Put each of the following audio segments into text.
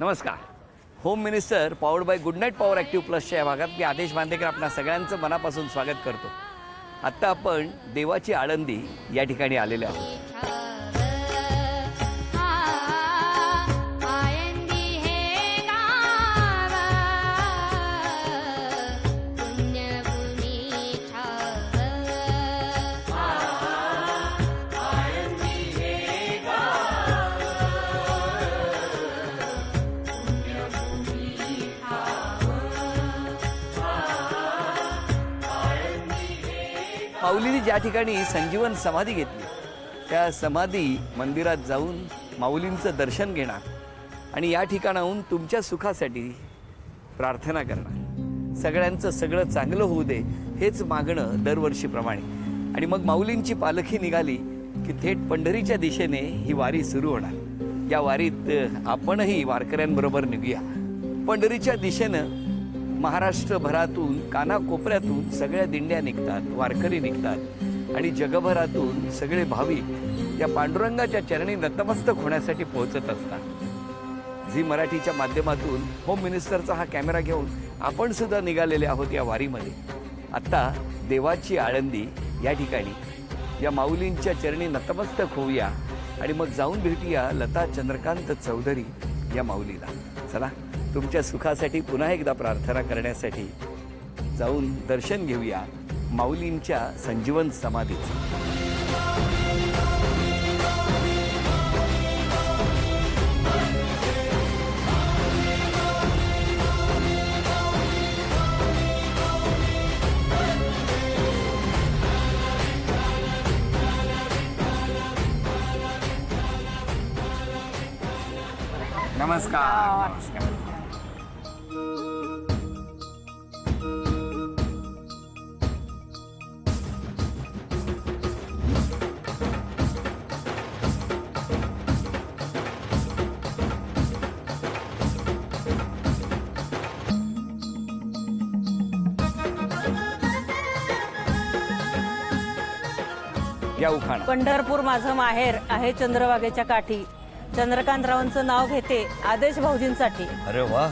नमस्कार. Home minister powered by good night power active प्लसच्या या भागात मी आदेश बांदेकर आपणा सगळ्यांचं मनापासून स्वागत करतो. आत्ता आपण देवाची आळंदी या ठिकाणी आलेले आहोत. माऊलीने ज्या ठिकाणी संजीवन समाधी घेतली त्या समाधी मंदिरात जाऊन माऊलींचं दर्शन घेणार आणि या ठिकाणाहून तुमच्या सुखासाठी प्रार्थना करणार. सगळ्यांचं सगळं चांगलं होऊ दे हेच मागणं दरवर्षीप्रमाणे. आणि मग माऊलींची पालखी निघाली की थेट पंढरीच्या दिशेने ही वारी सुरू होणार. या वारीत आपणही वारकऱ्यांबरोबर निघूया. पंढरीच्या दिशेनं महाराष्ट्रभरातून कानाकोपऱ्यातून सगळ्या दिंड्या निघतात, वारकरी निघतात आणि जगभरातून सगळे भाविक या पांडुरंगाच्या चरणी नतमस्तक होण्यासाठी पोहोचत असतात. झी मराठीच्या माध्यमातून होम मिनिस्टरचा हा कॅमेरा घेऊन आपण सुद्धा निघालेले आहोत या वारीमध्ये. आत्ता देवाची आळंदी या ठिकाणी या माऊलींच्या चरणी नतमस्तक होऊया आणि मग जाऊन भेटूया लता चंद्रकांत चौधरी या माऊलीला. चला, तुमच्या सुखासाठी पुन्हा एकदा प्रार्थना करण्यासाठी जाऊन दर्शन घेऊया माऊलींच्या संजीवन समाधीचं. नमस्कार. नमस्कार. पंढरपूर माझं माहेर आहे चंद्रभागेच्या काठी. चंद्रकांतरावांचं नाव घेते आदेश भाऊजींसाठी. अरे वा,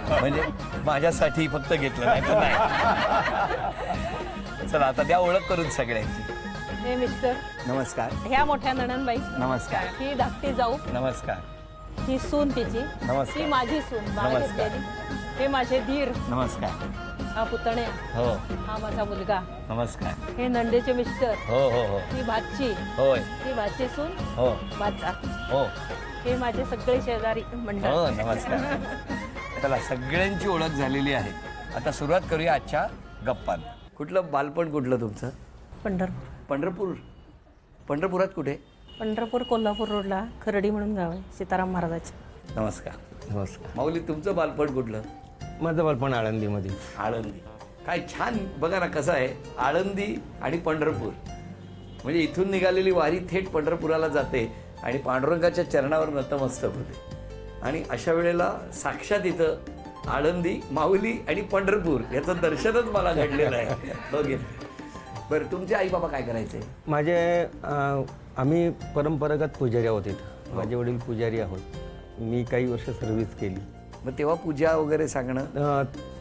म्हणजे माझ्यासाठी फक्त घेतलं नाही तर नाही. चला आता द्या ओळख करून सगळ्यांची. हे मिस्टर नमस्कार. ह्या मोठ्या नणंदबाई नमस्कार. ही धाकटी जाऊ नमस्कार. ही सून तिची. नमस्कार. ही माझी सून नमस्कार. हे माझे धीर. नमस्कार. हा पुतण्या. हो. हा माझा मुलगा. नमस्कार. हे नंदेचे मिस्टर. हो हो हो. ही भाची. होय. ही भाची सून. हो. भाचा. हो. हे माझे सगळे शेजारी मंडळ. हो. नमस्कार. चला, सगळ्यांची ओळख झालेली आहे. आता सुरुवात करूया आजच्या गप्पांना. कुठलं बालपण कुठलं तुमचं? पंढरपूर. पंढरपूर. पंढरपुरात कुठे? पंढरपूर कोल्हापूर रोडला खरडी म्हणून गाव आहे सीताराम महाराजाचे. नमस्कार. नमस्कार. माऊली, तुमचं बालपण कुठलं? माझं बालपण आळंदीमध्ये. आळंदी. काय छान. बघा ना कसं आहे, आळंदी आणि पंढरपूर म्हणजे इथून निघालेली वारी थेट पंढरपुराला जाते आणि पांडुरंगाच्या चरणावर नतमस्तक होते. आणि अशा वेळेला साक्षात इथं आळंदी, माऊली आणि पंढरपूर याचं दर्शनच मला घडलेलं आहे. बघेल. बरं, तुमचे आई बाबा काय करायचे? माझे आम्ही परंपरागत पुजारी आहोत इथं. माझे वडील पुजारी आहोत. मी काही वर्ष सर्व्हिस केली. मग तेव्हा पूजा वगैरे सांगणं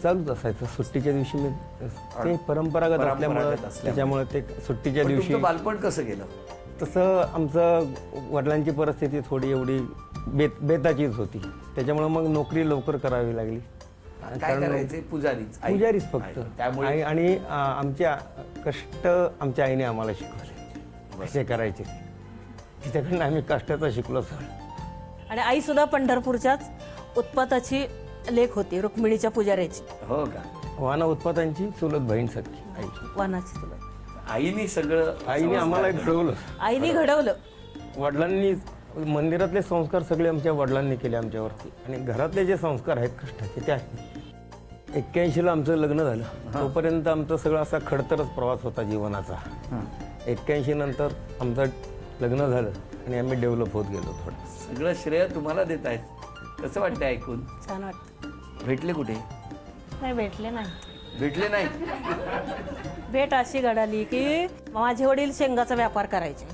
चालूच असायचं. सुट्टीच्या दिवशी मी ते परंपरागत असल्यामुळं त्याच्यामुळे ते सुट्टीच्या दिवशी. बालपण कसं गेलं? तसं आमचं वडिलांची परिस्थिती थोडी एवढी बेताचीच होती. त्याच्यामुळं मग नोकरी लवकर करावी लागली. काय करायचे? पुजारीच फक्त. त्यामुळे आणि आमच्या कष्ट आमच्या आईने आम्हाला शिकवले कसे करायचे. तिच्याकडनं आम्ही कष्टाचा शिकलो सर. आणि आई सुद्धा पंढरपूरच्याच उत्पाताची लेख होती, रुक्मिणीच्या पुजाऱ्याची. हो का? वाना उत्पातांची चुलत बहीण सख्खी आईची. वानाची चुलत. आईने आम्हाला घडवलं. आईने घडवलं. वडिलांनी मंदिरातले संस्कार सगळे आमच्या वडिलांनी केले आमच्यावरती. आणि घरातले जे संस्कार आहेत कष्टाचे ते आहेत. 81ला आमचं लग्न झालं. तोपर्यंत आमचं सगळं असा खडतरच प्रवास होता जीवनाचा. 81 नंतर आमचं लग्न झालं आणि आम्ही डेव्हलप होत गेलो. थोडं सगळं श्रेय तुम्हाला देत आहेत. कसं वाटतं ऐकून? छान वाटतं. भेटले कुठे? नाही भेटले नाही. भेटले नाही? भेट अशी घडाली की माझे वडील शेंगाचा व्यापार करायचे.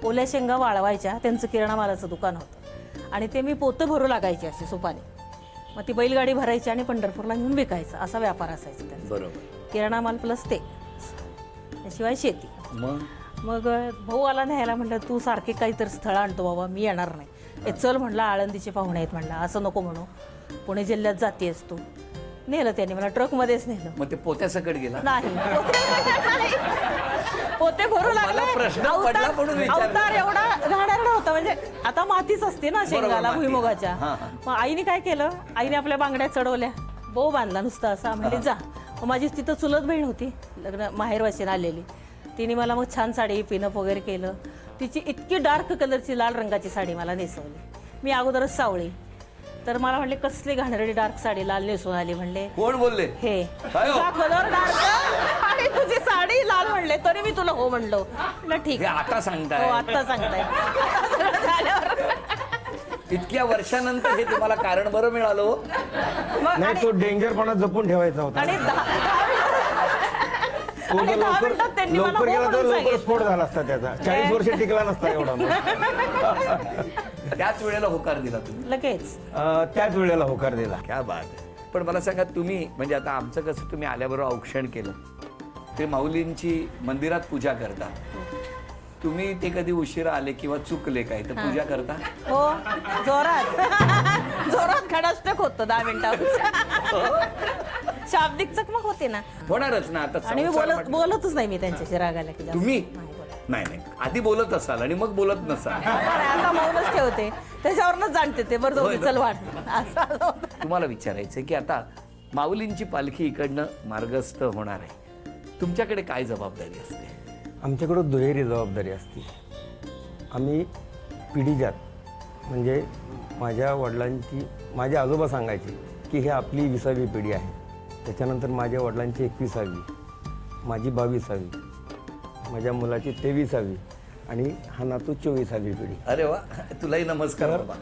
ओल्या शेंगा वाळवायच्या. त्यांचं किराणा मालाचं दुकान होतं आणि ते मी पोतं भरू लागायचे असे सुपारी. मग ती बैलगाडी भरायची आणि पंढरपूरला घेऊन विकायचं, असा व्यापार असायचा त्यांचा. बरोबर. किराणा माल प्लस ते, त्याशिवाय शेती. मग भाऊ आला न्यायला, म्हटलं तू सारखे काहीतरी स्थळं आणतो बाबा, मी येणार नाही. हे चल म्हटलं, आळंदीचे पाहुणे आहेत म्हटलं, असं नको म्हणू, पुणे जिल्ह्यात जातीयस तू. नेलं त्याने मला, ट्रकमध्येच नेलं. मग ते पोत्यासकट गेला? नाही, पोते भरू मला लागले. प्रश्न पडला म्हणून विचारलं. अवतार एवढा घाणेरडा होता, म्हणजे आता मातीच असते ना शेंगाला, माती. भुईमुगाच्या. हां, मग आईने काय केलं, आईने आपल्या बांगड्या चढवल्या, बो बांधला नुसता असा, म्हणजे जा. मग माझी तिथं चुलत बहीण होती, लग्न माहेरवाशीने आलेली, तिने मला मग छान साडी पिनअप वगैरे केलं. तिची इतकी डार्क कलरची लाल रंगाची साडी मला नेसवली. मी अगोदरच सावळी, तर मला म्हणले कसली घाणेरडी डार्क साडी लाल नेसून आली. म्हणले कोण बोलले? हे काय हो? तुझा कलर डार्क आणि तुझी साडी लाल, म्हणले. तरी मी तुला हो म्हणलो. म्हटलं ठीक हे आहे. आता सांगताय? हो, आता सांगताय. आता सगळं झाल्यावर. इतक्या वर्षानंतर हे तुम्हाला कारण बरं मिळालं हो? मग नाही, तो डेंजरपणा जपून ठेवायचा होता. आणि 10 मिनिटात त्यांनी मला लवकर हो गेला तर म्हणून लवकर सांगितलं. स्फोट झाला असता त्याचा. 40 वर्ष टिकला नसता एवढा मग. त्याच वेळेला होकार दिला तुम्ही? लगेच. त्याच वेळेला होकार दिला. क्या बात आहे. पण मला सांगा, तुम्ही म्हणजे आता आमचं कसं, तुम्ही आल्याबरोबर औक्षण केलं, ते माऊलींची मंदिरात पूजा करता, तुम्ही ते कधी उशिरा आले किंवा चुकले काय तर पूजा करता? हो, जोरात जोरात खडाष्टक होतं 10 मिनिटावर. शाब्दिक चकमक होते ना. होणारच ना. आता आणि मी संसार म्हटलं- बोलतच नाही मी त्यांच्याशी रागायला की जास्त. तुम्ही? नाही बोलत. नाही, आधी बोलत असाल आणि मग बोलत नसाल. नाही, आता मौनच ठेवते, त्याच्यावरच जाणते ते. बरं जाऊ दे, चल वाट. असं होतं. तुम्हाला विचारायचंय की आता माऊलींची पालखी इकडनं मार्गस्थ होणार आहे, तुमच्याकडे काय जबाबदारी असते? आमच्याकडं दुहेरी जबाबदारी असते. आम्ही पिढीजात, म्हणजे माझ्या वडिलांची, माझे आजोबा सांगायचे की हे आपली 20वी पिढी आहे. त्याच्यानंतर माझ्या वडिलांची 21वी, माझी 22वी, माझ्या मुलाची 23वी आणि हा नातू 24वी पिढी. अरे वा, तुलाही नमस्कार बाबा.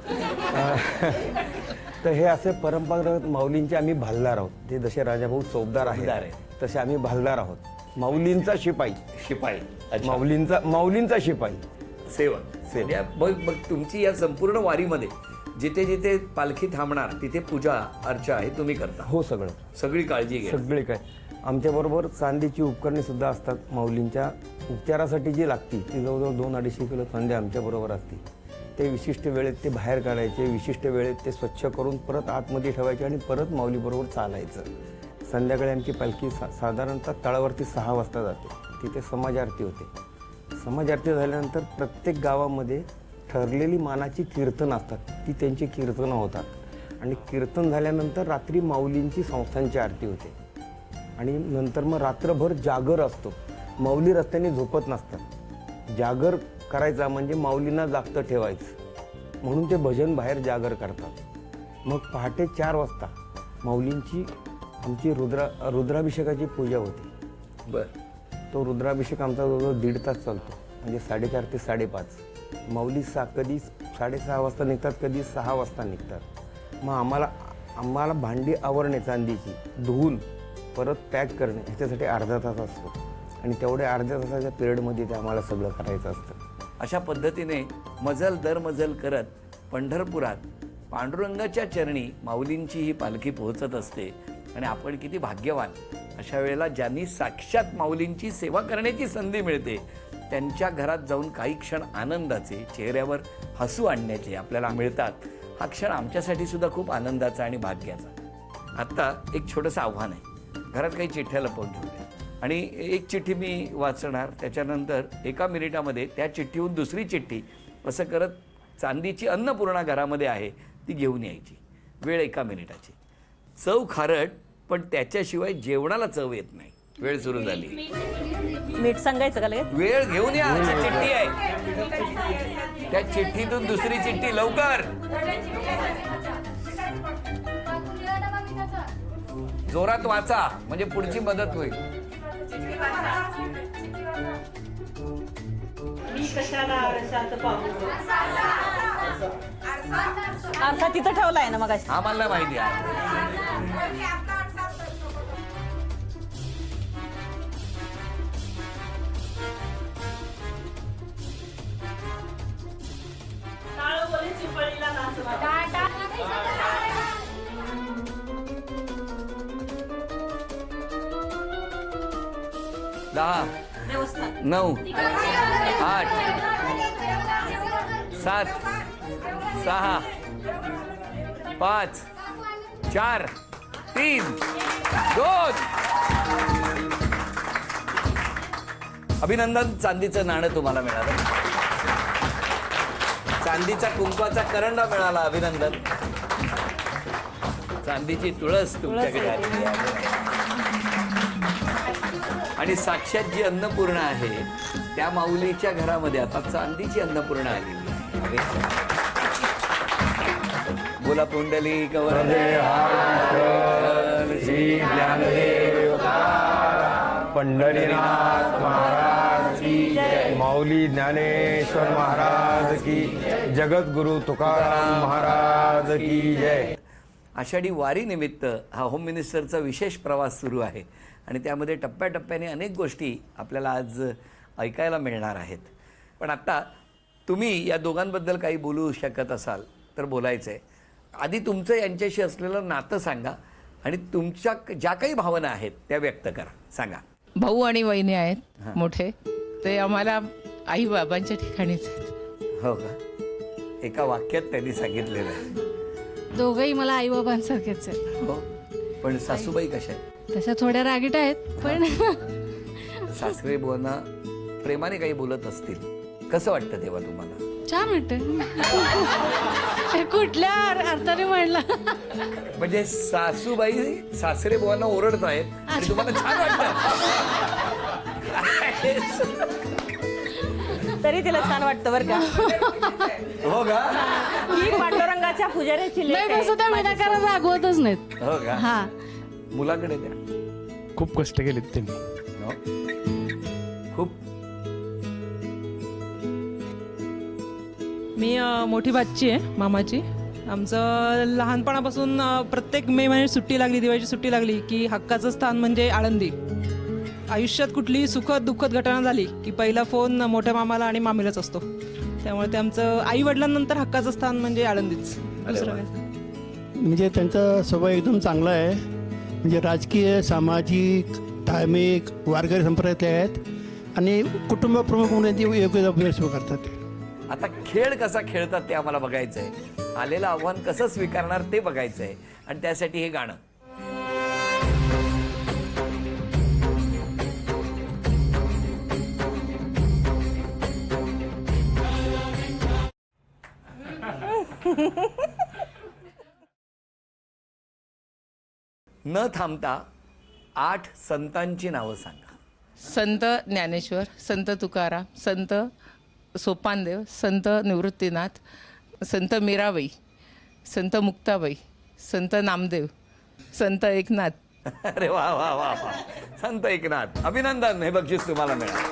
तर हे असे परंपरागत माऊलींचे आम्ही भालदार आहोत. ते जसे राजाभाऊ चौकदार चौकदार आहेत, आहे. तसे आम्ही भालदार आहोत. माऊलींचा शिपाई, शिपाई. अच्छा. माऊलींचा शिपाई, सेवक. सेवक. मग तुमची या संपूर्ण वारीमध्ये जिथे जिथे पालखी थांबणार तिथे पूजा अर्चा आहे तुम्ही करता? हो, सगळं, सगळी काळजी घ्या. सगळे काय. आमच्याबरोबर चांदीची उपकरणे सुद्धा असतात. माऊलींच्या उपचारासाठी जी लागती ती जवळजवळ 2-250 किलो चांदी आमच्याबरोबर असते. ते विशिष्ट वेळेत ते बाहेर काढायचे, विशिष्ट वेळेत ते स्वच्छ करून परत आतमध्ये ठेवायचे आणि परत माऊलीबरोबर चालायचं. संध्याकाळी आमची पालखी साधारणतः तळावरती 6 वाजता जाते. तिथे समाज आरती होते. समाज आरती झाल्यानंतर प्रत्येक गावामध्ये ठरलेली मानाची कीर्तन असतात, ती त्यांची कीर्तनं होतात. आणि कीर्तन झाल्यानंतर रात्री माऊलींची संस्थांची आरती होते. आणि नंतर मग रात्रभर जागर असतो. माऊली रस्त्याने झोपत नसतात. जागर करायचा म्हणजे माऊलींना जागतं ठेवायचं, म्हणून ते भजन बाहेर जागर करतात. मग पहाटे 4 वाजता माऊलींची आमची रुद्राभिषेकाची पूजा होते. बरं. तो रुद्राभिषेक आमचा जवळजवळ 1.5 तास चालतो, म्हणजे 4:30 ते 5:30. माऊली कधी 6:30 वाजता निघतात, कधी 6 वाजता निघतात. मग आम्हाला भांडी आवरणे चांदीची, धुवून परत पॅक करणे, ह्याच्यासाठी अर्धा तास असतो. आणि तेवढ्या अर्ध्या तासाच्या पिरियडमध्ये ते आम्हाला सगळं करायचं असतं. अशा पद्धतीने मजल दर मजल करत पंढरपुरात पांडुरंगाच्या चरणी माऊलींची ही पालखी पोहोचत असते. आणि आपण किती भाग्यवान, अशा वेळेला ज्यांनी साक्षात माऊलींची सेवा करण्याची संधी मिळते त्यांच्या घरात जाऊन काही क्षण आनंदाचे, चेहऱ्यावर हसू आणण्याचे आपल्याला मिळतात. हा क्षण आमच्यासाठी सुद्धा खूप आनंदाचा आणि भाग्याचा. आत्ता एक छोटंसं आव्हान आहे. घरात काही चिठ्ठ्या लपवून ठेवल्या आणि एक चिठ्ठी मी वाचणार, त्याच्यानंतर 1 मिनिटामध्ये त्या चिठ्ठीहून दुसरी चिठ्ठी, असं करत चांदीची अन्नपूर्णा घरामध्ये आहे ती घेऊन यायची. वेळ 1 मिनिटाची. चव खारट, पण त्याच्याशिवाय जेवणाला चव येत नाही. वेळ सुरू झाली. मीठ सांगायचं का लगेच? वेळ घेऊन या, अशी चिठ्ठी आहे. त्या चिठ्ठीतून दुसरी चिठ्ठी लवकर. जोरात वाचा म्हणजे पुढची मदत होईल. मी कशाला आरशात पाहू? आरसा तिथं ठेवलाय ना मग. आम्हाला माहिती आहे. चिपळीला नाचत दहा, देवस्थान 9, 8, 7, 6, 5, 4, 3, 2. अभिनंदन, चांदीचं नाणं तुम्हाला मिळालं. चांदीचा कुंकवाचा करंडा मिळाला. अभिनंदन. चांदीची तुळस तुमच्याकडे आलेली आहे. आणि साक्षात जी अन्नपूर्णा आहे त्या माऊलीच्या घरामध्ये आता चांदीची अन्नपूर्णा आलेली आहे. बोला पुंडली कवरदे श्री ज्ञानदेव पंढरीनाथ महाराज की जय. माऊली ज्ञानेश्वर महाराज की, जगद्गुरु तुकाराम महाराज की जय. आषाढी वारीनिमित्त हा होम मिनिस्टरचा विशेष प्रवास सुरू आहे आणि त्यामध्ये टप्प्याटप्प्याने अनेक गोष्टी आपल्याला आज ऐकायला मिळणार आहेत. पण आत्ता तुम्ही या दोघांबद्दल काही बोलू शकत असाल तर बोलायचं आहे. आधी तुमचं यांच्याशी असलेलं नातं सांगा आणि तुमच्या ज्या काही भावना आहेत त्या व्यक्त करा. सांगा. भाऊ आणि वहिनी आहेत मोठे, ते आम्हाला आई बाबांच्या ठिकाणीच आहेत. हो का? एका वाक्यात त्यांनी सांगितलेलं आहे. दोघंही मला आई बाबांसारखेच आहेत. हो, पण सासूबाई कशा आहेत? तशा थोड्या रागीट आहेत, पण सासरे बुवांना प्रेमाने काही बोलत असतील, कसं वाटतं तेव्हा तुम्हाला? छान वाटतं. कुठल्या अर्थाने म्हणलं? म्हणजे सासूबाई सासरे बुवांना ओरडत आहेत आणि तुम्हाला छान वाटतं. तरी तिला छान वाटतं बरं का. हो का? ही पांडुरंगाच्या पुजाऱ्याची लेक नाही, आहे. तसं त्या विनाकारण रागवतच नाहीत. हो का? हा, मुलाकडे द्या. खूप कष्ट केलेत त्यांनी. हो. खूप. मी मोठी भाची आहे मामाची. आमचं लहानपणापासून प्रत्येक मे महिन्यात सुट्टी लागली, दिवाळीची सुट्टी लागली की हक्काचं स्थान म्हणजे आळंदी. आयुष्यात कुठलीही सुखद दुःखद घटना झाली की पहिला फोन मोठ्या मामाला आणि मामीलाच असतो. त्यामुळे ते आमचं आई वडिलांनंतर हक्काचं स्थान म्हणजे आळंदीच. दुसरं काय. म्हणजे त्यांचा स्वभाव एकदम चांगला आहे. म्हणजे राजकीय, सामाजिक, धार्मिक, वारकरी संप्रदायातले आहेत आणि कुटुंब प्रमुख म्हणून ते योग्य जबाबदारी करतात. आता खेळ कसा खेळतात ते आम्हाला बघायचं आहे. आलेलं आव्हान कसं स्वीकारणार ते बघायचं आहे आणि त्यासाठी हे गाणं. न थांबता 8 संतांची नावं सांगा. संत ज्ञानेश्वर, संत तुकाराम, संत सोपानदेव, संत निवृत्तीनाथ, संत मीराबाई, संत मुक्ताबाई, संत नामदेव, संत एकनाथ. अरे वा वा वा वा. संत एकनाथ. अभिनंदन. हे बक्षीस तुम्हाला मिळालं.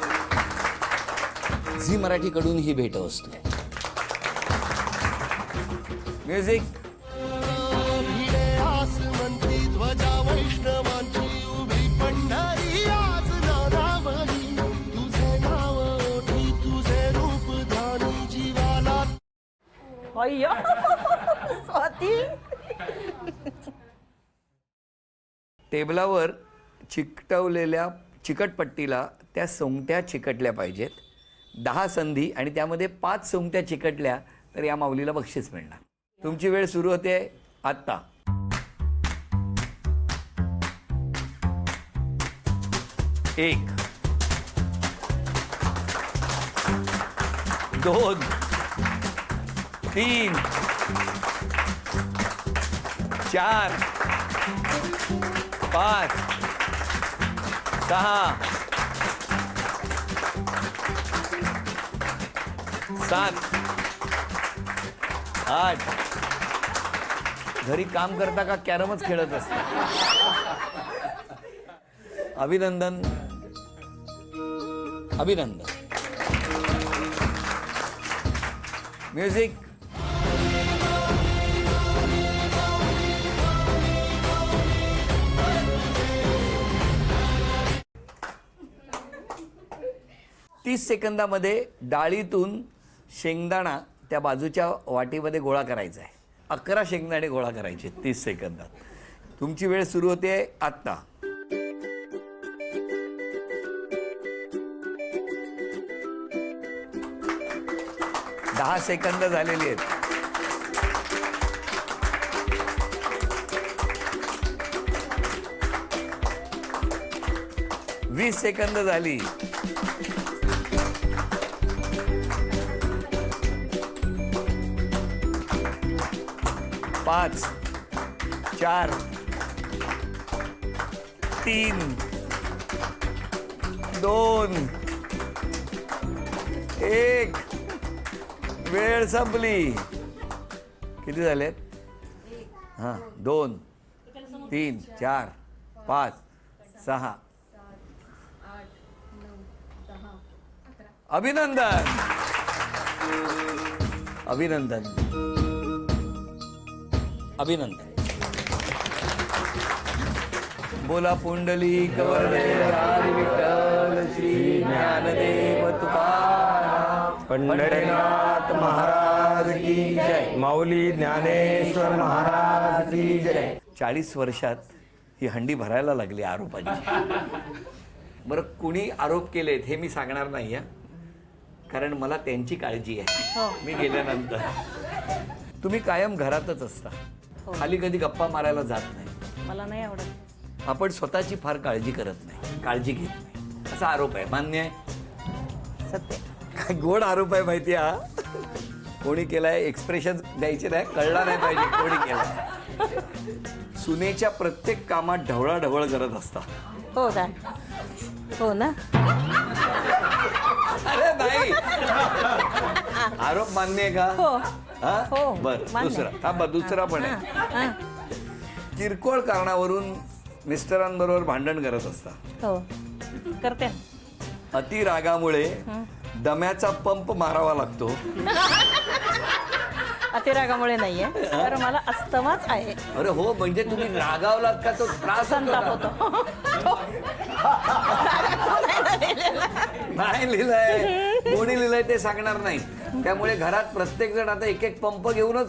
झी मराठीकडून ही भेट असतो. म्युझिक. अय्यो. स्वाती. टेबलावर चिकटवलेल्या चिकटपट्टीला त्या सोंगट्या चिकटल्या पाहिजेत. 10 संधी आणि त्यामध्ये 5 सोंगट्या चिकटल्या तर या माऊलीला बक्षीस मिळणार. तुमची वेळ सुरू होते आत्ता. 1, 2, 3, 4, 5, 6, 7, 8. घरी काम करता का कॅरमच खेळत असता? अभिनंदन. अभिनंदन. म्युझिक. तीस सेकंदामध्ये डाळीतून शेंगदाणा त्या बाजूच्या वाटीमध्ये गोळा करायचा आहे. 11 शेंगदाणे गोळा करायचे 30 सेकंदात. तुमची वेळ सुरू होते आत्ता. दहा सेकंद झालेली आहेत. वीस सेकंद झाली. 5 4 3 2 1. वेळ संपली. किती झालेत? हां 2 3 4 5 6. अभिनंदन अभिनंदन अभिनंदन. बोला पुंडलिक वरदे हरी विठ्ठल श्री ज्ञानदेव तुकाराम पंढरीनाथ महाराज की जय. माऊली ज्ञानेश्वर महाराज की जय. 40 वर्षात ही हंडी भरायला लागली आरोपाची. बरं, कुणी आरोप केलेत हे मी सांगणार नाही आहे, कारण मला त्यांची काळजी आहे. मी गेल्यानंतर तुम्ही कायम घरातच असता, खाली कधी गप्पा मारायला जात नाही. मला नाही आवडत. आपण स्वतःची फार काळजी करत नाही, काळजी घेत नाही, असा आरोप आहे. मान्य आहे? सत्य. काय गोड आरोप आहे माहिती आहे हा. कोणी केलाय एक्सप्रेशन द्यायचे नाही, कळला नाही पाहिजे कोणी केलाय. सुनेच्या प्रत्येक कामात ढवळाढवळ करत असता. हो का? हो ना. अरे नाही, आरोप मान्य आहे का? हो. हा? हो, बरं, मान्य. दुसरा थांबा, दुसरा पण आहे. हां. किरकोळ कारणावरून मिस्टरांबरोबर भांडण करत असता. हो करते. अति रागामुळे दम्याचा पंप मारावा लागतो. अतिरागामुळे नाहीये, तर मला अस्तमाच आहे. अरे हो, म्हणजे तुम्ही रागावलात का तो त्रास संताप होतो होतो. नाही लिहिलंय, कोणी लिहिलंय ते सांगणार नाही. त्यामुळे घरात प्रत्येक जण आता एक एक पंप घेऊनच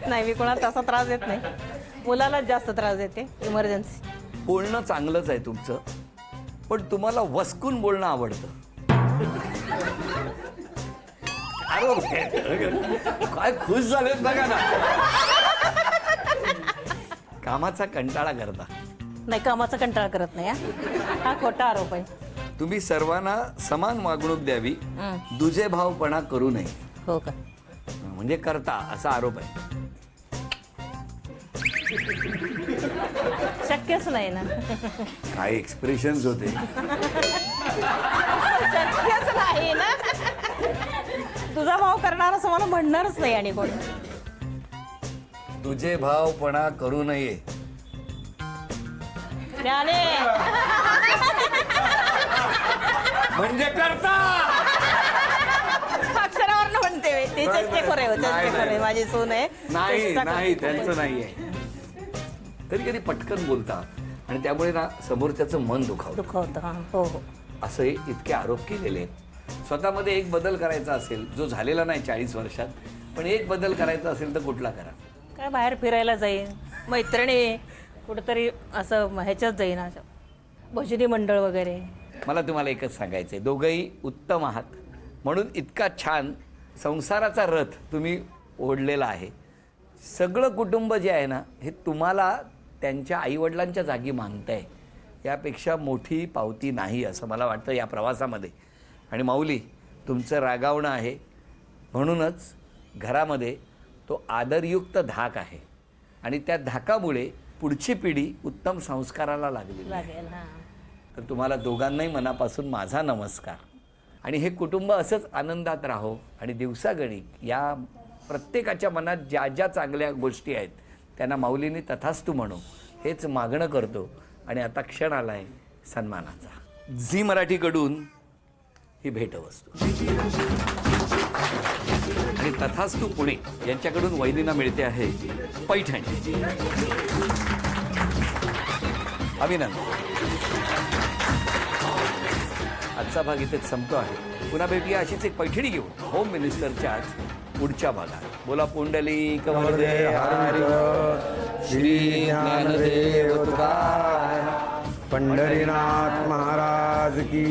नाही, मी कोणाला तसा त्रास देत नाही. मुलालाच जास्त त्रास देते, इमर्जन्सी. बोलणं चांगलंच आहे तुमचं, पण तुम्हाला वसकून बोलणं आवडतं. अरे काय खुश झालेत बघा ना. कामाचा कंटाळा करता. नाही, कामाचा कंटाळा करत नाही. हा खोटा आरोप आहे. तुम्ही सर्वांना समान वागणूक द्यावी, हं. दुजे भावपणा करू नये. हो का? म्हणजे करता असा आरोप आहे. शक्यच नाही ना. काय एक्सप्रेशन्स होते. शक्यच नाही ना. तुझा भाव करणार असं मला म्हणणारच नाही. आणि कोण तुझे भावपणा करू नये. त्याने म्हणजे करता. अक्षरावर म्हणते मी. ते चेष्टे खोरे हो, नाही, चेष्टे खोरे. नाही. माझी सून आहे. नाही चेष्टा नाही, करते. त्यांचं नाहीये. कधी कधी पटकन बोलता आणि त्यामुळे ना समोरच्याचं मन दुखावतं. दुखवतं. हां. हो हो. असे इतके आरोप केलेले आहेत. स्वतःमध्ये एक बदल करायचा असेल, जो झालेला नाही 40 वर्षात, पण एक बदल करायचा असेल तर कुठला करा? काय बाहेर फिरायला जाईन, मैत्रिणी कुठेतरी असं ह्याच्यात जाईन, असं भजनी मंडळ वगैरे. मला तुम्हाला एकच सांगायचं आहे, दोघंही उत्तम आहात, म्हणून इतका छान संसाराचा रथ तुम्ही ओढलेला आहे. सगळं कुटुंब जे आहे ना, हे तुम्हाला त्यांच्या आईवडिलांच्या जागी मानतंय. यापेक्षा मोठी पावती नाही असं मला वाटतं या प्रवासामध्ये. आणि माऊली, तुमचं रागावणं आहे, म्हणूनच घरामध्ये तो आदरयुक्त धाक आहे, आणि त्या धाकामुळे पुढची पिढी उत्तम संस्काराला लागलेली आहे. लागेल. हां. तर तुम्हाला दोघांनाही मनापासून माझा नमस्कार. आणि हे कुटुंब असंच आनंदात राहो, आणि दिवसागणिक या प्रत्येकाच्या मनात ज्या ज्या चांगल्या गोष्टी आहेत त्यांना माऊलींनी तथास्तु म्हणू, हेच मागणं करतो. आणि आता क्षण आलाय सन्मानाचा. झी मराठीकडून ही भेटवस्तू आणि तथास्तु पुणे यांच्याकडून वैदिना मिळते आहे पैठणी. अभिनंदन. आजचा भाग इथेच संपतो आहे. पुन्हा भेटूया अशीच एक पैठणी घेऊन होम मिनिस्टरच्या आज पुढच्या भागात. बोला पुंडलिक वरदे वरदे हरी श्री ज्ञानदेव तुकाराम, पंढरीनाथ महाराज की,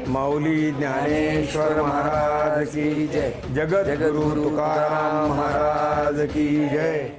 माऊली ज्ञानेश्वर महाराज की जय, जगद्गुरु तुकाराम महाराज की जय.